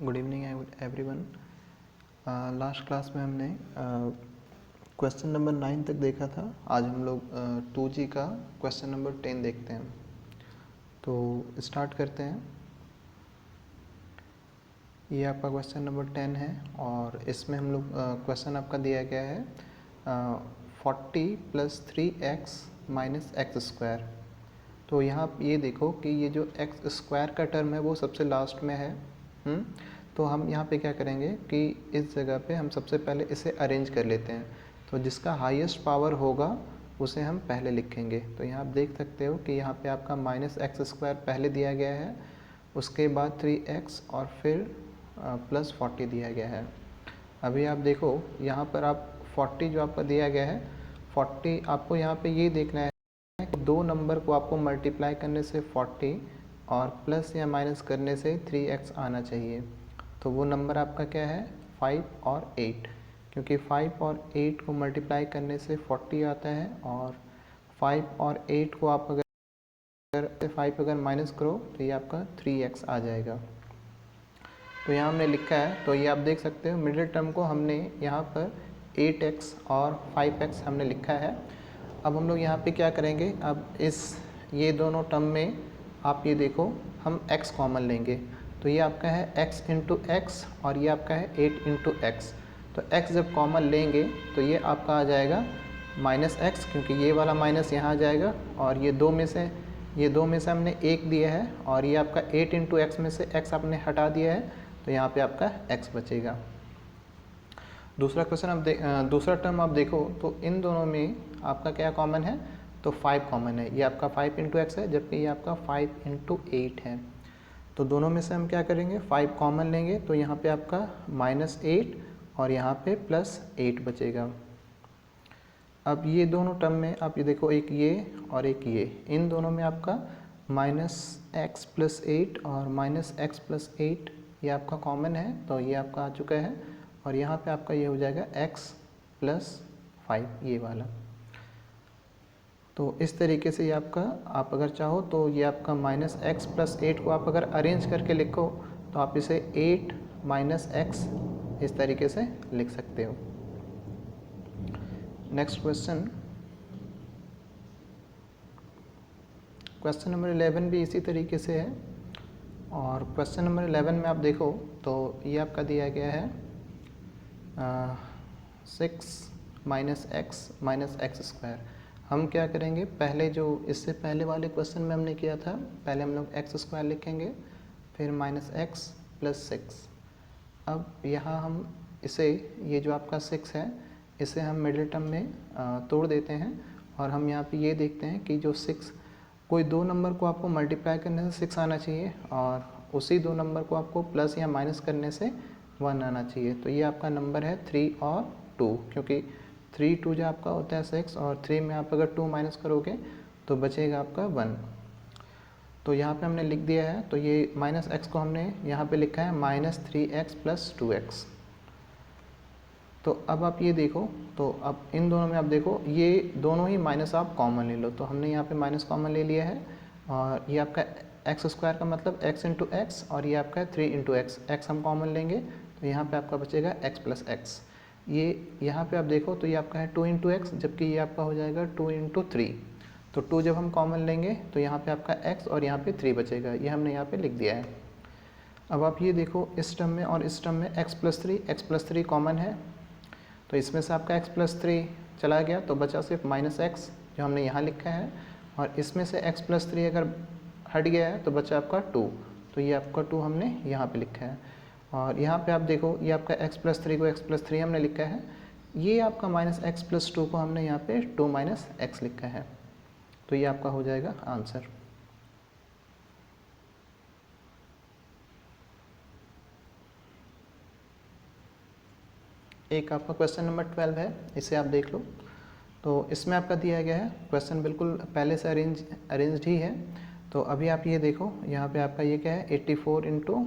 Good evening everyone. Last class में हमने question number 9 तक देखा था। आज हम लोग 2G का क्वेश्चन नंबर 10 देखते हैं। तो स्टार्ट करते हैं। ये आपका क्वेश्चन नंबर 10 है और इसमें हम लोग क्वेश्चन आपका दिया गया है 40 + 3x - x²। तो यहाँ ये देखो कि ये जो x² का टर्म है वो सबसे लास्ट में है। तो हम यहाँ पे क्या करेंगे कि इस जगह पे हम सबसे पहले इसे अरेंज कर लेते हैं। तो जिसका हाईएस्ट पावर होगा उसे हम पहले लिखेंगे। तो यहाँ आप देख सकते हो कि यहाँ पे आपका -x² पहले दिया गया है, उसके बाद 3x और फिर +40 दिया गया है। अभी आप देखो यहाँ पर आप 40 जो आपका दिया गया है 40, आपको यहाँ पे ये देखना है कि दो नंबर को आपको मल्टीप्लाई करने से 40 और प्लस या माइनस करने से 3x आना चाहिए। तो वो नंबर आपका क्या है 5 और 8, क्योंकि 5 और 8 को मल्टीप्लाई करने से 40 आता है और 5 और 8 को आप अगर 5 अगर माइनस करो तो ये आपका 3x आ जाएगा। तो यहाँ हमने लिखा है, तो ये आप देख सकते हो मिडिल टर्म को हमने यहाँ पर 8x और 5x हमने लिखा है। अब हम लोग यहाँ पे क्या करेंगे, अब ये दोनों टर्म में आप ये देखो हम x कॉमन लेंगे। तो ये आपका है x × x और ये आपका है 8 × x। तो x जब कॉमन लेंगे तो ये आपका आ जाएगा -x, क्योंकि ये वाला माइनस यहाँ आ जाएगा और ये दो में से हमने 1 दिया है और ये आपका 8 × x में से x आपने हटा दिया है, तो यहाँ पे आपका x बचेगा। दूसरा क्वेश्चन आप दूसरा टर्म आप देखो तो इन दोनों में आपका क्या कॉमन है, तो 5 कॉमन है। ये आपका 5 × x है, जबकि ये आपका 5 × 8 है। तो दोनों में से हम क्या करेंगे 5 कॉमन लेंगे, तो यहाँ पे आपका -8 और यहाँ पे +8 बचेगा। अब ये दोनों टर्म में आप ये देखो, एक ये और एक ये, इन दोनों में आपका -x + 8 और -x + 8 ये आपका कॉमन है, तो ये आपका आ चुका है। और यहाँ पे आपका ये हो जाएगा x + 5 ये वाला। तो इस तरीके से ये आपका, आप अगर चाहो तो ये आपका -x + 8 को आप अगर अरेंज करके लिखो तो आप इसे 8 - x इस तरीके से लिख सकते हो। नेक्स्ट क्वेश्चन नंबर 11 भी इसी तरीके से है। और क्वेश्चन नंबर 11 में आप देखो तो ये आपका दिया गया है 6 - x - x²। हम क्या करेंगे, पहले जो इससे पहले वाले क्वेश्चन में हमने किया था, पहले हम लोग x² लिखेंगे, फिर -x + 6। अब यहाँ हम इसे, ये जो आपका 6 है इसे हम मिडिल टर्म में तोड़ देते हैं और हम यहाँ पे ये देखते हैं कि जो 6, कोई दो नंबर को आपको मल्टीप्लाई करने से 6 आना चाहिए और उसी दो नंबर को आपको प्लस या माइनस करने से 1 आना चाहिए। तो ये आपका नंबर है 3 और 2, क्योंकि 3 2 जो आपका होता है 6 और 3 में आप अगर 2 माइनस करोगे तो बचेगा आपका 1। तो यहाँ पे हमने लिख दिया है, तो ये -x को हमने यहाँ पे लिखा है -3x + 2x। तो अब आप ये देखो, तो अब इन दोनों में आप देखो ये दोनों ही माइनस आप कॉमन ले लो। तो हमने यहाँ पे माइनस कॉमन ले लिया है और ये आपका x² का मतलब x × x और ये आपका 3 × x। x हम कॉमन लेंगे तो यहाँ पे आपका बचेगा x + x। ये यहाँ पे आप देखो तो ये आपका है 2 × x, जबकि ये आपका हो जाएगा 2 × 3। तो 2 जब हम कॉमन लेंगे तो यहाँ पे आपका x और यहाँ पे 3 बचेगा, ये हमने यहाँ पे लिख दिया है। अब आप ये देखो इस टर्म में और इस टर्म में x + 3 कॉमन है, तो इसमें से आपका x + 3 चला गया तो बचा सिर्फ -x जो हमने यहाँ लिखा है, और इसमें से x + 3 अगर हट गया है तो बचा आपका 2, तो ये आपका 2 हमने यहाँ पे लिखा है। और यहाँ पे आप देखो ये आपका x + 3 को x + 3 हमने लिखा है, ये आपका -x + 2 को हमने यहाँ पे 2 - x लिखा है। तो ये आपका हो जाएगा आंसर। एक आपका क्वेश्चन नंबर 12 है, इसे आप देख लो। तो इसमें आपका दिया गया है, क्वेश्चन बिल्कुल पहले से अरेंज्ड ही है। तो अभी आप ये देखो यहाँ पे आपका ये क्या है 84 ×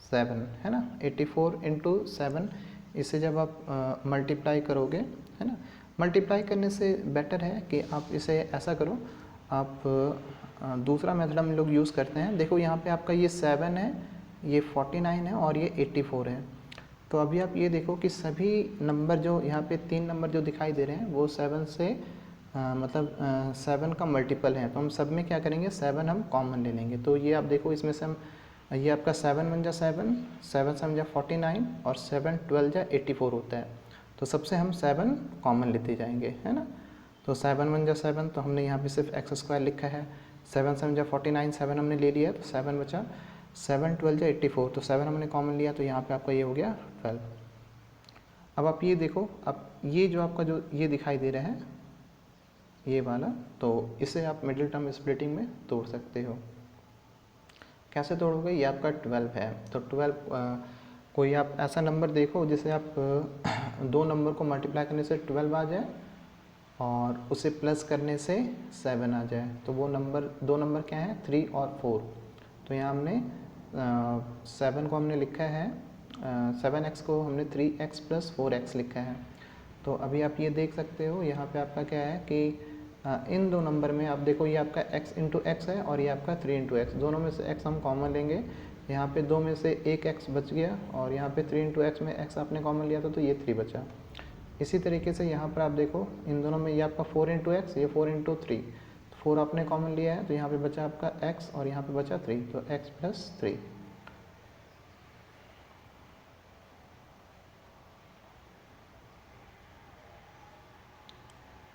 7 है ना, 84 × 7। इसे जब आप मल्टीप्लाई करोगे, है ना, मल्टीप्लाई करने से बेटर है कि आप इसे ऐसा करो, आप दूसरा मेथड हम लोग यूज़ करते हैं। देखो यहाँ पे आपका ये 7 है ये 49 है और ये 84 है। तो अभी आप ये देखो कि सभी नंबर जो यहाँ पे 3 नंबर जो दिखाई दे रहे हैं वो 7 से मतलब 7 का मल्टीपल है। तो हम सब में क्या करेंगे, 7 हम कॉमन ले लेंगे। तो ये आप देखो इसमें से हम ये आपका 7 बन जा 7, 7 7 जा 49 और 7 12 जा 84 होता है। तो सबसे हम 7 कॉमन लेते जाएंगे, है ना। तो 7 बन जा 7, तो हमने यहाँ पे सिर्फ एक्स स्क्वायर लिखा है। 7 7 जा 49, 7 हमने ले लिया तो 7 बचा। 7 12 जा 84, तो 7 हमने कॉमन लिया तो यहाँ पे आपका ये हो गया 12। अब आप ये देखो, अब ये जो आपका जो ये दिखाई दे रहा है ये वाला, तो इसे आप मिडिल टर्म स्प्लिटिंग में तोड़ सकते हो। कैसे तोड़ोगे, ये आपका 12 है। तो 12 कोई आप ऐसा नंबर देखो जिसे आप दो नंबर को मल्टीप्लाई करने से 12 आ जाए और उसे प्लस करने से 7 आ जाए। तो वो नंबर, दो नंबर क्या है, 3 और 4। तो यहाँ हमने 7 को हमने लिखा है 7x को हमने 3x प्लस 4x लिखा है। तो अभी आप ये देख सकते हो यहाँ पे आपका क्या है कि इन दो नंबर में आप देखो ये आपका x इंटू एक्स है और ये आपका 3 इंटू एक्स, दोनों में से x हम कॉमन लेंगे। यहाँ पे दो में से एक x बच गया और यहाँ पे 3 इंटू एक्स में x आपने कॉमन लिया था तो ये 3 बचा। इसी तरीके से यहाँ पर आप देखो इन दोनों में ये आपका 4 इंटू एक्स, ये 4 इंटू 3, 4 आपने कॉमन लिया है तो यहाँ पे बचा आपका x और यहाँ पे बचा 3, तो x प्लस 3।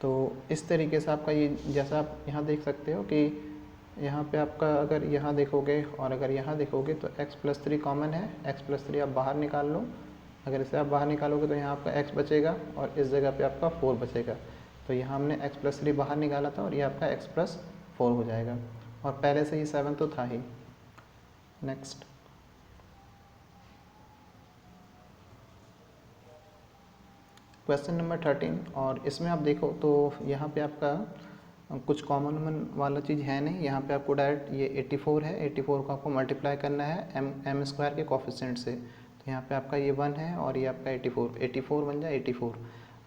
तो इस तरीके से आपका ये, जैसा आप यहाँ देख सकते हो कि यहाँ पे आपका अगर यहाँ देखोगे और अगर यहाँ देखोगे तो x प्लस 3 कॉमन है। x प्लस 3 आप बाहर निकाल लो, अगर इसे आप बाहर निकालोगे तो यहाँ आपका x बचेगा और इस जगह पे आपका 4 बचेगा। तो यहाँ हमने x प्लस 3 बाहर निकाला था और ये आपका x प्लस 4 हो जाएगा और पहले से ही 7 तो था ही। नेक्स्ट क्वेश्चन नंबर 13, और इसमें आप देखो तो यहाँ पे आपका कुछ कॉमन वाला चीज़ है नहीं। यहाँ पे आपको डायरेक्ट ये 84 है, 84 को आपको मल्टीप्लाई करना है एम स्क्वायर के कोफिशिएंट से। तो यहाँ पे आपका ये 1 है और ये आपका 84, 84 बन जाए 84।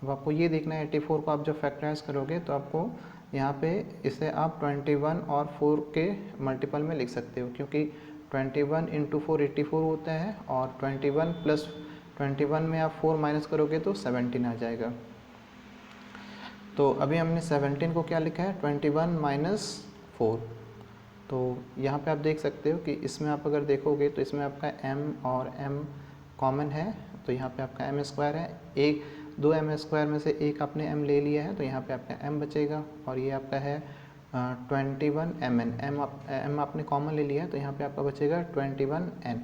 अब आपको ये देखना है 84 को आप जब फैक्टराइज करोगे तो आपको यहाँ पे इसे आप 21 और 4 के मल्टीपल में लिख सकते हो, क्योंकि 21 इंटू 4 84 होता है और 21 प्लस 21 में आप 4 माइनस करोगे तो 17 आ जाएगा। तो अभी हमने 17 को क्या लिखा है, 21 माइनस 4। तो यहाँ पे आप देख सकते हो कि इसमें आप अगर देखोगे तो इसमें आपका m और m कॉमन है, तो यहाँ पे आपका m स्क्वायर है। एक दो m स्क्वायर में से एक आपने m ले लिया है तो यहाँ पे आपका m बचेगा और ये आपका है 21 mn, m आपने कॉमन ले लिया है तो यहाँ पे आपका बचेगा 21n।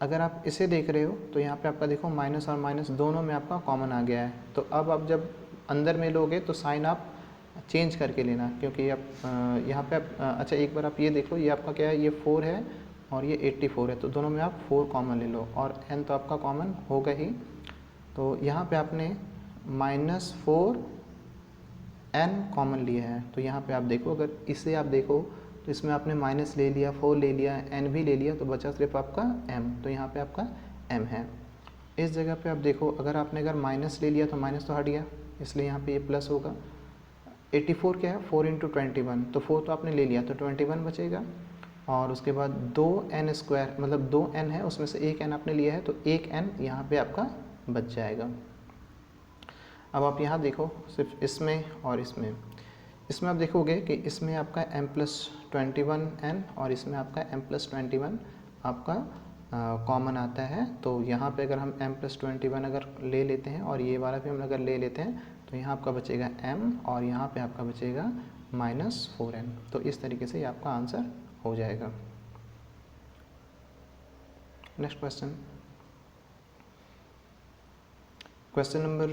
अगर आप इसे देख रहे हो तो यहाँ पे आपका देखो माइनस और माइनस दोनों में आपका कॉमन आ गया है। तो अब आप जब अंदर में लोगे तो साइन आप चेंज करके लेना, क्योंकि आप यहाँ पे आप अच्छा एक बार आप ये देख लो, ये आपका क्या है, ये 4 है और ये 84 है, तो दोनों में आप 4 कॉमन ले लो और n तो आपका कॉमन होगा ही। तो यहाँ पे आपने -4n कॉमन लिया है। तो यहाँ पे आप देखो, अगर इसे आप देखो तो इसमें आपने माइनस ले लिया, 4 ले लिया, n भी ले लिया, तो बचा सिर्फ आपका m। तो यहाँ पे आपका m है। इस जगह पे आप देखो, अगर माइनस ले लिया तो माइनस तो हट गया, इसलिए यहाँ पे ये प्लस होगा। 84 क्या है, 4 इंटू 21, तो 4 तो आपने ले लिया तो 21 बचेगा और उसके बाद 2n स्क्वायर मतलब 2n है, उसमें से एक n आपने लिया है तो एक n यहाँ पे आपका बच जाएगा। अब आप यहाँ देखो सिर्फ इसमें और इसमें आप देखोगे कि इसमें आपका m प्लस 21n और इसमें आपका m प्लस 21 आपका कॉमन आता है। तो यहाँ पे अगर हम m प्लस 21 अगर ले लेते हैं और ये वाला भी हम अगर ले लेते हैं तो यहाँ आपका बचेगा m और यहाँ पे आपका बचेगा -4n। तो इस तरीके से ये आपका आंसर हो जाएगा। नेक्स्ट क्वेश्चन नंबर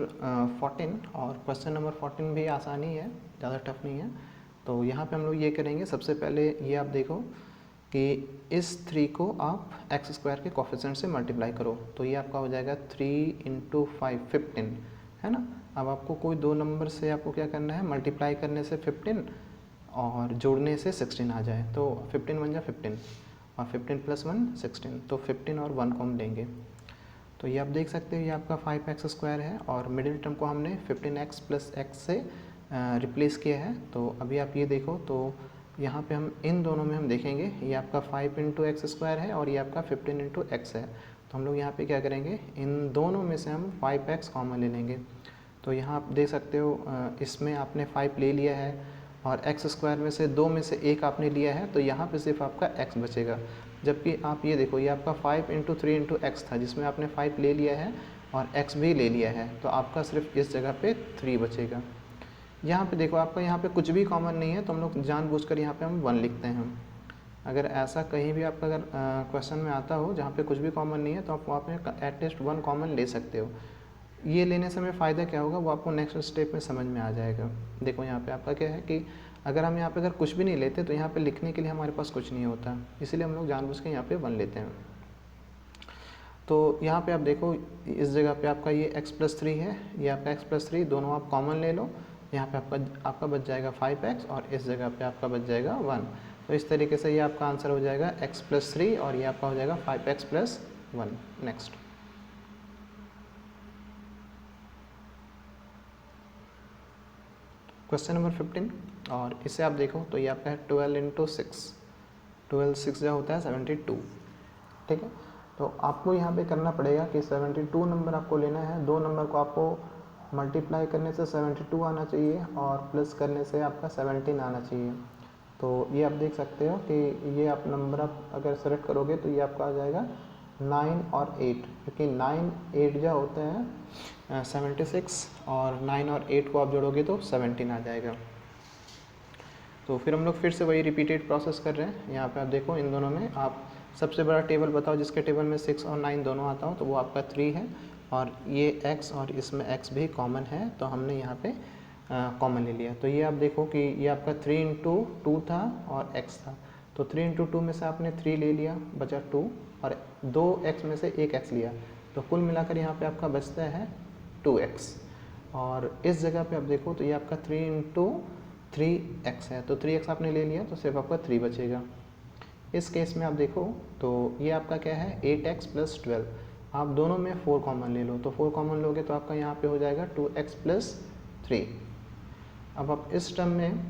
14, और क्वेश्चन नंबर 14 भी आसानी है, ज़्यादा टफ नहीं है। तो यहाँ पे हम लोग ये करेंगे, सबसे पहले ये आप देखो कि इस 3 को आप एक्स स्क्वायर के कोफिशिएंट से मल्टीप्लाई करो, तो ये आपका हो जाएगा 3 इंटू 5 15, है ना। अब आपको कोई दो नंबर से आपको क्या करना है, मल्टीप्लाई करने से 15 और जोड़ने से 16 आ जाए, तो 15 बन जाए 15 और 15 प्लस 1 16, तो 15 और 1 को हम लेंगे। तो ये आप देख सकते हो ये आपका 5x स्क्वायर है और मिडिल टर्म को हमने 15x प्लस x से रिप्लेस किया है। तो अभी आप ये देखो तो यहाँ पे हम इन दोनों में हम देखेंगे, ये आपका 5 इंटू एक्स स्क्वायर है और ये आपका 15 इंटू एक्स है। तो हम लोग यहाँ पे क्या करेंगे, इन दोनों में से हम 5x कॉमन ले लेंगे। तो यहाँ आप देख सकते हो इसमें आपने 5 ले लिया है और एक्स स्क्वायर में से 2 में से 1 आपने लिया है, तो यहाँ पे सिर्फ आपका x बचेगा। जबकि आप ये देखो, ये आपका 5 इंटू 3 इंटू एक्स था जिसमें आपने 5 ले लिया है और x भी ले लिया है, तो आपका सिर्फ इस जगह पे 3 बचेगा। यहाँ पे देखो, आपका यहाँ पे कुछ भी कॉमन नहीं है, तो हम लोग जानबूझकर यहाँ पे हम 1 लिखते हैं। अगर ऐसा कहीं भी आपका अगर क्वेश्चन में आता हो जहाँ पे कुछ भी कॉमन नहीं है, तो आप वहाँ पे एटलीस्ट 1 कॉमन ले सकते हो। ये लेने से हमें फ़ायदा क्या होगा वो आपको नेक्स्ट स्टेप में समझ में आ जाएगा। देखो यहाँ पे आपका क्या है कि अगर हम यहाँ पे अगर कुछ भी नहीं लेते तो यहाँ पे लिखने के लिए हमारे पास कुछ नहीं होता, इसीलिए हम लोग जानबूझ के यहाँ पे 1 लेते हैं। तो यहाँ पे आप देखो, इस जगह पे आपका ये x+3 है, ये आपका x+3, दोनों आप कॉमन ले लो। यहाँ पे आपका बच जाएगा 5x और इस जगह पे आपका बच जाएगा 1। तो इस तरीके से ये आपका आंसर हो जाएगा x+3 और ये आपका हो जाएगा 5x+1। नेक्स्ट क्वेश्चन नंबर 15, और इसे आप देखो तो ये आपका है 12 इंटू 6। 12 6 जो होता है 72। ठीक है, तो आपको यहाँ पे करना पड़ेगा कि 72 नंबर आपको लेना है। 2 नंबर को आपको मल्टीप्लाई करने से 72 आना चाहिए और प्लस करने से आपका 17 आना चाहिए। तो ये आप देख सकते हो कि ये आप नंबर आप अगर सेलेक्ट करोगे तो ये आपका आ जाएगा 9 और 8, क्योंकि 9 8 जो होता है 76 और 9 और 8 को आप जोड़ोगे तो 17 आ जाएगा। तो फिर हम लोग फिर से वही रिपीटेड प्रोसेस कर रहे हैं। यहाँ पे आप देखो, इन दोनों में आप सबसे बड़ा टेबल बताओ जिसके टेबल में 6 और 9 दोनों आता हो, तो वो आपका 3 है और ये x और इसमें x भी कॉमन है, तो हमने यहाँ पे कॉमन ले लिया। तो ये आप देखो कि ये आपका 3 इंटू 2 था और x था, तो 3 इंटू 2 में से आपने 3 ले लिया, बचा 2, और 2x में से 1x लिया, तो कुल मिलाकर यहाँ पे आपका बचता है 2x। और इस जगह पे आप देखो तो ये आपका 3 इंटू 3x है, तो 3x आपने ले लिया तो सिर्फ आपका 3 बचेगा। इस केस में आप देखो तो ये आपका क्या है 8x प्लस 12। आप दोनों में 4 कॉमन ले लो, तो 4 कॉमन लोगे तो आपका यहाँ पे हो जाएगा 2x प्लस 3। अब आप इस टर्म में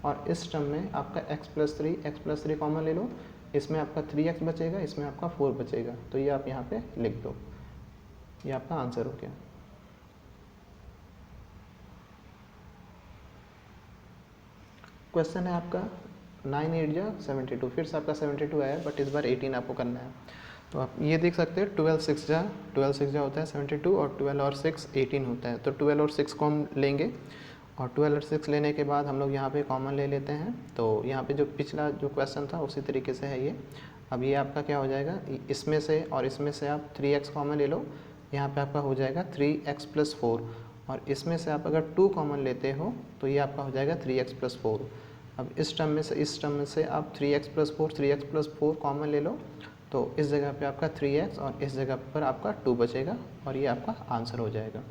और इस टर्म में आपका x प्लस 3 कॉमन ले लो, इसमें आपका 3x बचेगा, इसमें आपका 4 बचेगा, तो ये आप यहाँ पे लिख दो। ये आपका आंसर हो गया। क्वेश्चन है आपका 9 8 जा 72, फिर से आपका 72 आया, बट इस बार 18 आपको करना है। तो आप ये देख सकते हैं 12 6 जा होता है 72 और 12 और 6 18 होता है, तो 12 और 6 को हम लेंगे और 12 और 6 लेने के बाद हम लोग यहाँ पे कॉमन ले लेते हैं। तो यहाँ पे जो पिछला जो क्वेश्चन था उसी तरीके से है ये। अब ये आपका क्या हो जाएगा, इसमें से और इसमें से आप 3x कॉमन ले लो, यहाँ पे आपका हो जाएगा 3x प्लस 4, और इसमें से आप अगर 2 कॉमन लेते हो तो ये आपका हो जाएगा 3x प्लस 4। अब इस टर्म में से आप 3x प्लस 4 कॉमन ले लो, तो इस जगह पे आपका 3x और इस जगह पर आपका 2 बचेगा और ये आपका आंसर हो जाएगा।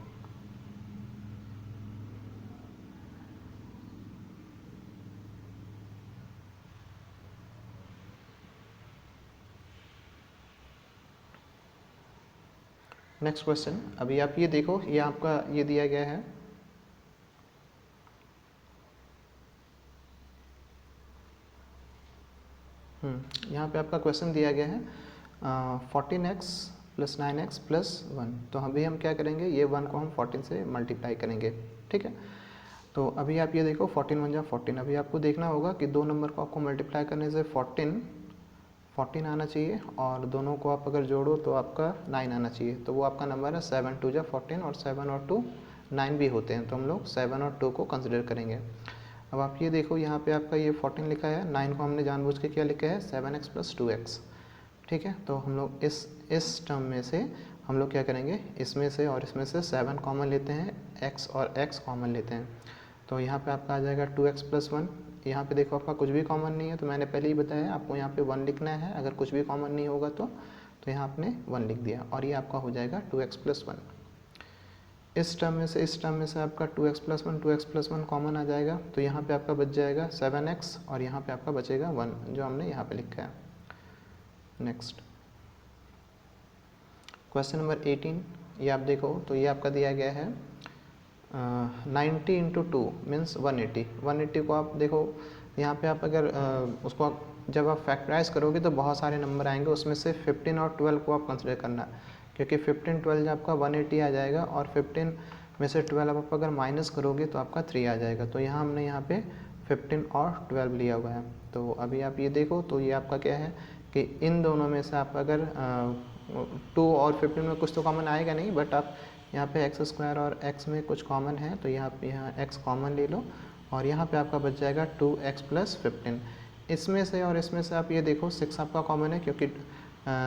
नेक्स्ट क्वेश्चन, अभी आप ये देखो, ये आपका ये दिया गया है यहाँ पे आपका क्वेश्चन दिया गया है 14x प्लस 9x प्लस 1। तो अभी हम क्या करेंगे, ये 1 को हम 14 से मल्टीप्लाई करेंगे। ठीक है, तो अभी आप ये देखो 14 1 जा 14। अभी आपको देखना होगा कि 2 नंबर को आपको मल्टीप्लाई करने से 14 आना चाहिए, और दोनों को आप अगर जोड़ो तो आपका 9 आना चाहिए। तो वो आपका नंबर है 7 2 जा 14, और 7 और 2 9 भी होते हैं, तो हम लोग 7 और 2 को कंसिडर करेंगे। अब आप ये देखो, यहाँ पे आपका ये 14 लिखा है, 9 को हमने जानबूझ के क्या लिखा है 7x प्लस 2x। ठीक है, तो हम लोग इस टर्म में से हम लोग क्या करेंगे, इसमें से और इसमें से 7 कॉमन लेते हैं, x और x कॉमन लेते हैं, तो यहाँ पे आपका आ जाएगा 2x प्लस 1। यहाँ पे देखो आपका कुछ भी कॉमन नहीं है, तो मैंने पहले ही बताया आपको यहाँ पे 1 लिखना है, अगर कुछ भी कॉमन नहीं होगा तो यहाँ आपने 1 लिख दिया, और ये आपका हो जाएगा 2x प्लस 1। इस टर्म में से आपका 2x प्लस 1 कॉमन आ जाएगा, तो यहाँ पे आपका बच जाएगा 7x और यहाँ पे आपका बचेगा 1, जो हमने यहाँ पे लिखा है। नेक्स्ट क्वेश्चन नंबर 18, ये आप देखो तो ये आपका दिया गया है 90 इंटू 2 मीन्स 180। 180 को आप देखो यहाँ पे आप अगर उसको जब आप फैक्टराइज करोगे तो बहुत सारे नंबर आएंगे, उसमें से 15 और 12 को आप कंसिडर करना, क्योंकि 15 12 जब आपका 180 आ जाएगा और 15 में से 12 आप अगर माइनस करोगे तो आपका 3 आ जाएगा। तो यहाँ हमने यहाँ पे 15 और 12 लिया हुआ है। तो अभी आप ये देखो तो ये आपका क्या है कि इन दोनों में से आप अगर 2 और 15 में कुछ तो कॉमन आएगा नहीं, बट आप यहाँ पे एक्स स्क्वायर और एक्स में कुछ कॉमन है तो यहाँ एक्स कॉमन ले लो और यहाँ पे आपका बच जाएगा 2x + 15। इसमें से और इसमें से आप ये देखो 6 आपका कॉमन है, क्योंकि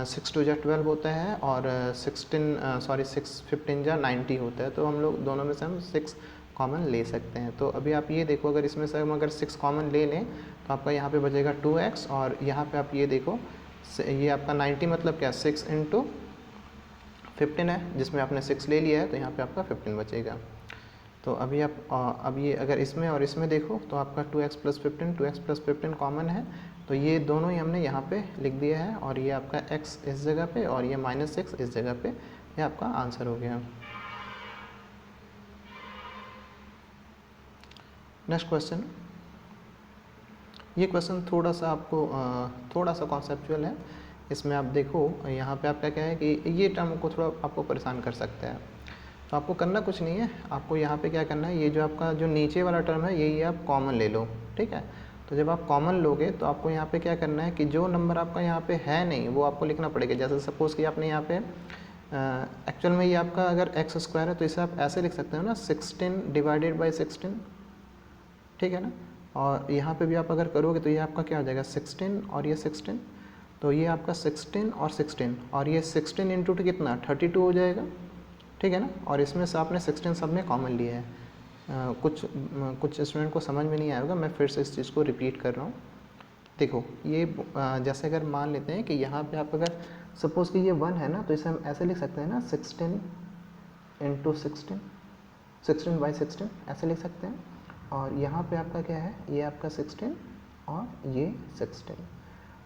6 2 जा 12 होता है और 6 15 जा 90 होता है। तो हम लोग दोनों में से हम 6 कॉमन ले सकते हैं। तो अभी आप ये देखो अगर इसमें से हम अगर 6 कॉमन ले लें तो आपका यहाँ पे बचेगा 2x और यहाँ पे आप ये देखो ये आपका 90 मतलब क्या 6 × 15 है, जिसमें आपने 6 ले लिया है तो यहाँ पे आपका 15 बचेगा। तो अभी आप अब ये अगर इसमें और इसमें देखो तो आपका 2x + 15 2x + 15 कॉमन है, तो ये दोनों ही हमने यहाँ पे लिख दिया है और ये आपका x इस जगह पे और ये -6 इस जगह पे, ये आपका आंसर हो गया। नेक्स्ट क्वेश्चन, ये क्वेश्चन थोड़ा सा आपको थोड़ा सा कॉन्सेप्चुअल है। इसमें आप देखो यहाँ पे आपका क्या है कि ये टर्म को थोड़ा आपको परेशान कर सकता है। तो आपको करना कुछ नहीं है, आपको यहाँ पे क्या करना है, ये जो आपका जो नीचे वाला टर्म है यही आप कॉमन ले लो, ठीक है। तो जब आप कॉमन लोगे तो आपको यहाँ पे क्या करना है कि जो नंबर आपका यहाँ पे है नहीं वो आपको लिखना पड़ेगा। जैसे सपोज़ कि आपने यहाँ पे एक्चुअल में ये आपका अगर x² है तो इसे आप ऐसे लिख सकते हो ना 16 / 16, ठीक है ना। और यहाँ पे भी आप अगर करोगे तो ये आपका क्या हो जाएगा 16 और ये 16, तो ये आपका 16 और 16 और ये 16 × 2 कितना 32 हो जाएगा, ठीक है ना। और इसमें से आपने 16 सब में कॉमन लिया है। कुछ स्टूडेंट को समझ में नहीं आएगा, मैं फिर से इस चीज़ को रिपीट कर रहा हूँ। देखो ये जैसे अगर मान लेते हैं कि यहाँ पे आप अगर सपोज़ कि ये 1 है ना तो इसे हम ऐसे लिख सकते हैं ना 16 × 16 16 / 16 ऐसे लिख सकते हैं। और यहाँ पे आपका क्या है, ये आपका 16 और ये 16,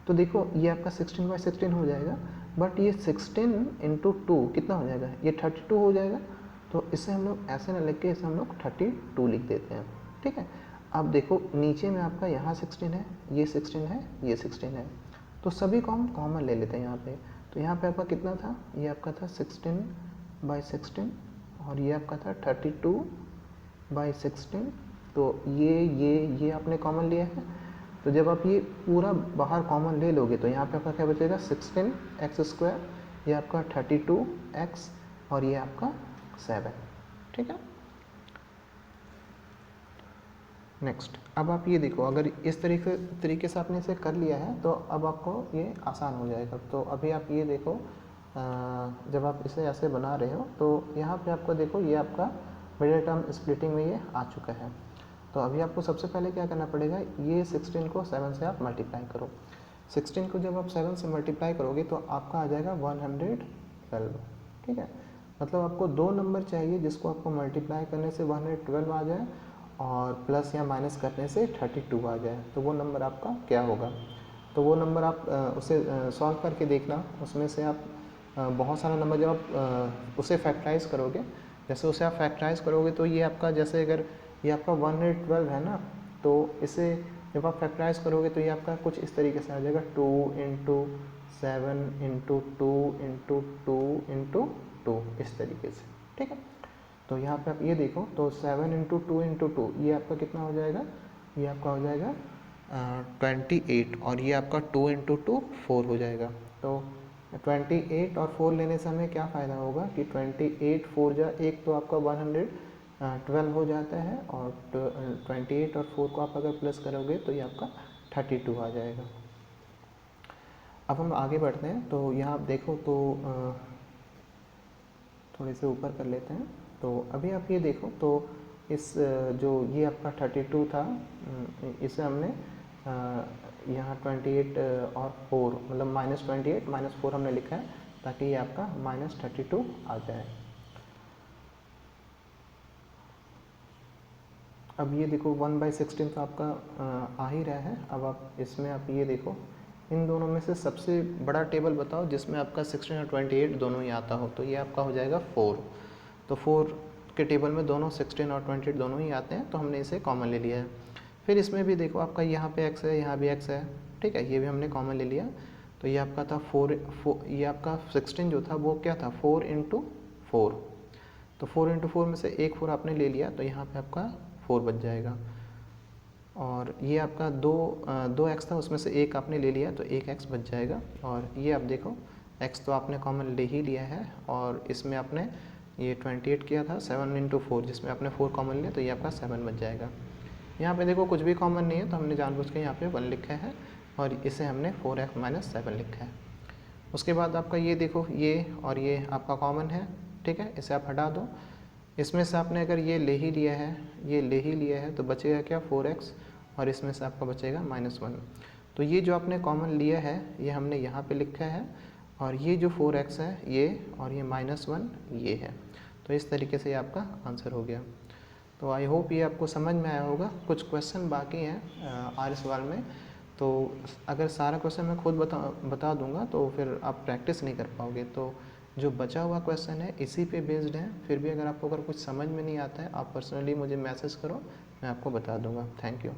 तो देखो ये आपका 16 / 16 हो जाएगा, बट ये 16 × 2 कितना हो जाएगा, ये 32 हो जाएगा। तो इसे हम लोग ऐसे ना लिख के इसे हम लोग 32 लिख देते हैं, ठीक है। अब देखो नीचे में आपका यहाँ 16 है, ये 16 है, ये 16 है, तो सभी को हम कॉमन ले लेते हैं यहाँ पे। तो यहाँ पे आपका कितना था, ये आपका था 16 / 16 और ये आपका था 32 / 16। तो ये आपने कॉमन लिया है। तो जब आप ये पूरा बाहर कॉमन ले लोगे तो यहाँ पे आपका क्या बचेगा 16x², ये आपका 32x और ये आपका 7, ठीक है। नेक्स्ट, अब आप ये देखो अगर इस तरीके से आपने इसे कर लिया है तो अब आपको ये आसान हो जाएगा। तो अभी आप ये देखो जब आप इसे ऐसे बना रहे हो तो यहाँ पे आपको देखो ये आपका मिडिल टर्म स्प्लिटिंग में ये आ चुका है। तो अभी आपको सबसे पहले क्या करना पड़ेगा, ये 16 को 7 से आप मल्टीप्लाई करो। 16 को जब आप 7 से मल्टीप्लाई करोगे तो आपका आ जाएगा 112, ठीक है। मतलब आपको 2 नंबर चाहिए जिसको आपको मल्टीप्लाई करने से 112 आ जाए और प्लस या माइनस करने से 32 आ जाए। तो वो नंबर आपका क्या होगा, तो वो नंबर आप उसे सॉल्व करके देखना। उसमें से आप बहुत सारा नंबर जब आप उसे फैक्टराइज करोगे, जैसे उसे आप फैक्टराइज करोगे तो ये आपका जैसे अगर ये आपका 112 है ना, तो इसे जब आप फैक्टराइज करोगे तो ये आपका कुछ इस तरीके से आ जाएगा 2 × 7 × 2 × 2 × 2 इस तरीके से, ठीक है। तो यहाँ पे आप ये देखो तो 7 × 2 × 2 ये आपका कितना हो जाएगा, ये आपका हो जाएगा 28 और ये आपका 2 × 2 4 हो जाएगा। तो 28 और 4 लेने से हमें क्या फ़ायदा होगा कि 28 4 जा 1 तो आपका 112 हो जाता है और 28 और 4 को आप अगर प्लस करोगे तो ये आपका 32 आ जाएगा। अब हम आगे बढ़ते हैं। तो यहाँ आप देखो तो थोड़े से ऊपर कर लेते हैं। तो अभी आप ये देखो तो इस जो ये आपका 32 था इसे हमने यहाँ 28 और 4 मतलब -28 -4 हमने लिखा है ताकि ये आपका -32 आ जाए। अब ये देखो 1/16 तो आपका आ ही रहा है। अब आप इसमें आप ये देखो इन दोनों में से सबसे बड़ा टेबल बताओ जिसमें आपका 16 और 28 दोनों ही आता हो। तो ये आपका हो जाएगा 4। तो 4 के टेबल में दोनों 16 और 28 दोनों ही आते हैं, तो हमने इसे कॉमन ले लिया है। फिर इसमें भी देखो आपका यहाँ पे x है, यहाँ भी x है, ठीक है, ये भी हमने कॉमन ले लिया। तो ये आपका था 4, ये आपका 16 जो था वो क्या था 4 इंटू 4। तो 4 इंटू 4 में से एक 4 आपने ले लिया, तो यहाँ पे आपका 4 बच जाएगा। और ये आपका दो एक्स था, उसमें से एक आपने ले लिया, तो एक एक्स बच जाएगा। और ये आप देखो एक्स तो आपने कॉमन ले ही लिया है, और इसमें आपने ये 28 किया था 7 इंटू 4, जिसमें आपने 4 कॉमन लिया, तो ये आपका 7 बच जाएगा। यहाँ पे देखो कुछ भी कॉमन नहीं है, तो हमने जानबूझ के यहाँ पे 1 लिखा है और इसे हमने 4x माइनस 7 लिखा है। उसके बाद आपका ये देखो, ये और ये आपका कॉमन है, ठीक है, इसे आप हटा दो। इसमें से आपने अगर ये ले ही लिया है, ये ले ही लिया है, तो बचेगा क्या 4x, और इसमें से आपका बचेगा -1। तो ये जो आपने कॉमन लिया है ये हमने यहाँ पे लिखा है, और ये जो 4x है ये, और ये -1 ये है। तो इस तरीके से ये आपका आंसर हो गया। तो आई होप ये आपको समझ में आया होगा। कुछ क्वेश्चन बाकी हैं आर्य सवाल में, तो अगर सारा क्वेश्चन मैं खुद बता दूंगा तो फिर आप प्रैक्टिस नहीं कर पाओगे। तो जो बचा हुआ क्वेश्चन है इसी पे बेस्ड है। फिर भी अगर आपको कुछ समझ में नहीं आता है, आप पर्सनली मुझे मैसेज करो, मैं आपको बता दूंगा। Thank you.